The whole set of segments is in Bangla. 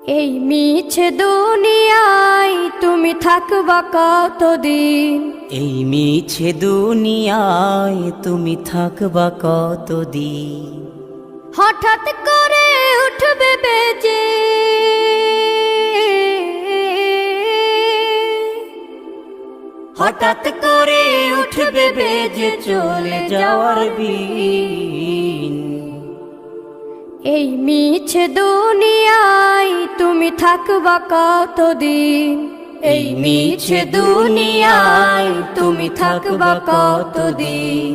এই মিছে দুনিয়ায় তুমি থাকবা কতদিন? এই মিছে দুনিয়ায় তুমি থাকবা কতদিন? হঠাৎ করে উঠবে বেজে হঠাৎ করে উঠবে বেজে চলে যাওয়ার বিন। এই মিছে দুনিয়ায় তুমি থাকবা কতদিন? এই মিছে দুনিয়ায় তুমি থাকবা কতদিন?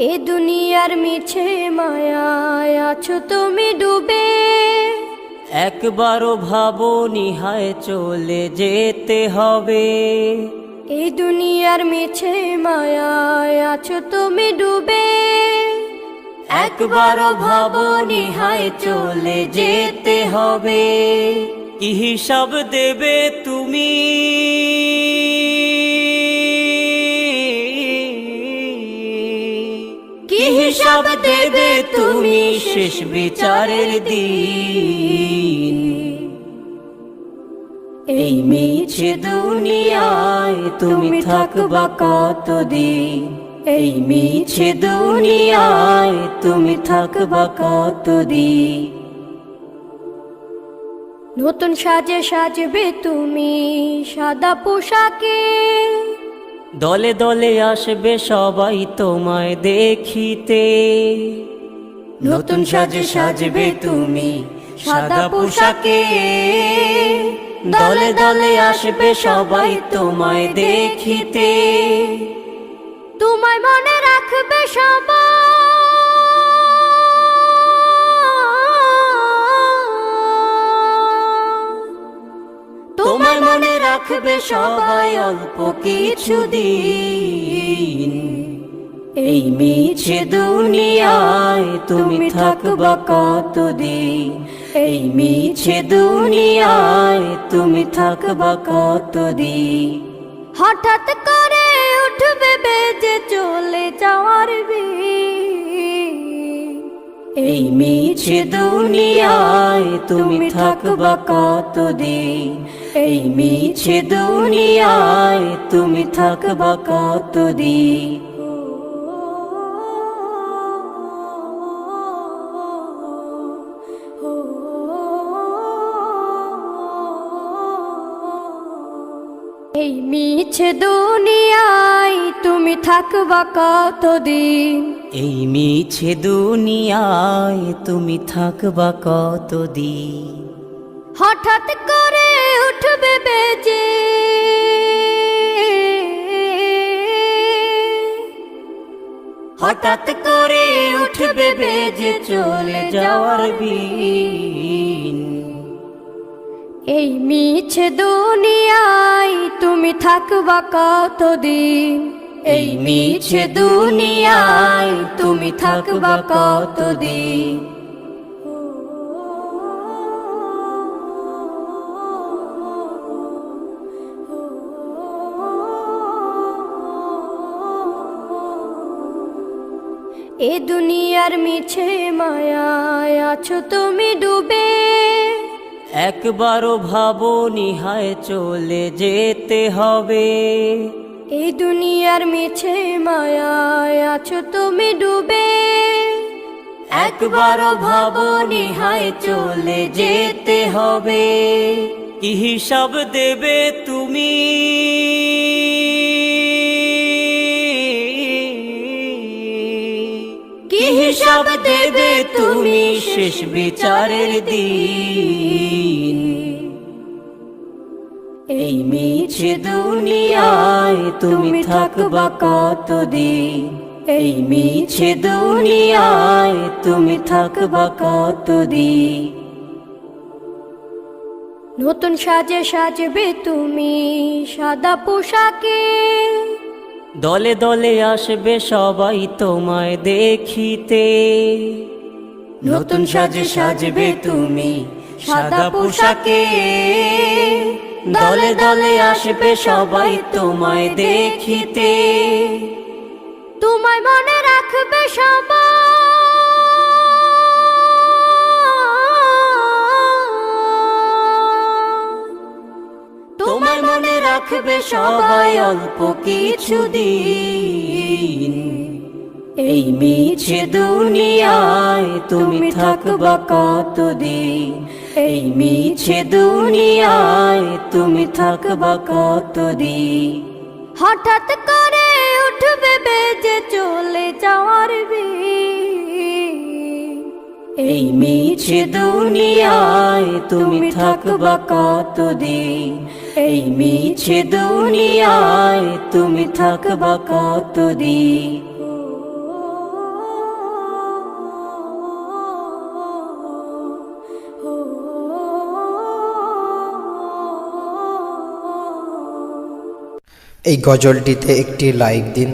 এ দুনিয়ার মিছে মায়ায় আছো তুমি ডুবে, একবারও ভাবনি হায় চলে যেতে হবে। এই দুনিয়ার মিছে মায়ায় আছো তুমি ডুবে, একবারও ভাবনি হায় চলে যেতে হবে। কি হিসাব দেবে তুমি? কি হিসাব দেবে তুমি শেষ বিচারের দিন? এই মিছে দুনিয়ায় তুমি থাকবা কতদিন? এই মিছে দুনিয়ায় তুমি থাকবা কতদিন? নতুন সাজে সাজবে তুমি সাদা পোশাকে, দলে দলে আসবে সবাই তোমায় দেখিতে। নতুন সাজে সাজবে তুমি সাদা পোশাকে, দলে দলে আসবে সবাই তোমায় দেখিতে। তোমায় মনে রাখবে সবাই, তোমায় মনে রাখবে সবাই অল্প কিছু দিন। এই মিছে দুনিয়ায় তুমি থাকবা কতদিন? এই মিছে দুনিয়ায় তুমি থাকবা কতদিন? হঠাৎ করে উঠবে বেজে চলে যাওয়ার বিন। এই মিছে দুনিয়ায় তুমি থাকবা কতদিন? এই মিছে দুনিয়ায় তুমি থাকবা কতদিন? এই মিছে দুনিয়ায় তুমি থাকবা কতদিন? এই মিছে দুনিয়ায় তুমি থাকবা কতদিন? হঠাৎ করে উঠবে বেজে হঠাৎ করে উঠবে বেজে চলে যাওয়ার বিন। এই মিছে দুনিয়ায় তুমি থাকবা কতদিন? এই মিছে দুনিয়ায় তুমি থাকবা কতদিন? এ দুনিয়ার মিছে মায়ায় আছো তুমি ডুবে, একবারও ভাবনি হায় চলে যেতে হবে। এই দুনিয়ার মিছে মায়ায় আছো তুমি ডুবে, একবারও ভাবনি হায় চলে যেতে হবে। কি হিসাব দেবে তুমি? কি হিসাব দেবে তুমি শেষ বিচারের দিন? এই মিছে দুনিয়ায় তুমি থাকবা কতদিন? এই মিছে দুনিয়ায় তুমি থাকবা কতদিন? নতুন সাজে সাজবে তুমি সাদা পোশাকে, দলে দলে আসবে সবাই তোমায় দেখিতে। নতুন সাজে সাজবে তুমি সাদা পোশাকে, দলে দলে আসবে সবাই তোমায় দেখিতে। তোমায় মনে রাখবে সবাই, তোমায় মনে রাখবে সবাই অল্প কিছুদিন। এই মিছে দুনিয়ায় তুমি থাকবা কতদিন, এই মিছে দুনিয়ায় তুমি থাকবা কতদিন। হঠাৎ করে উঠবে বেজে চলে যাওয়ার বিন। এই মিছে দুনিয়ায় তুমি থাকবা কতদিন, এই মিছে দুনিয়ায় তুমি থাকবা কতদিন। এই গজলটিতে একটি লাইক দিন।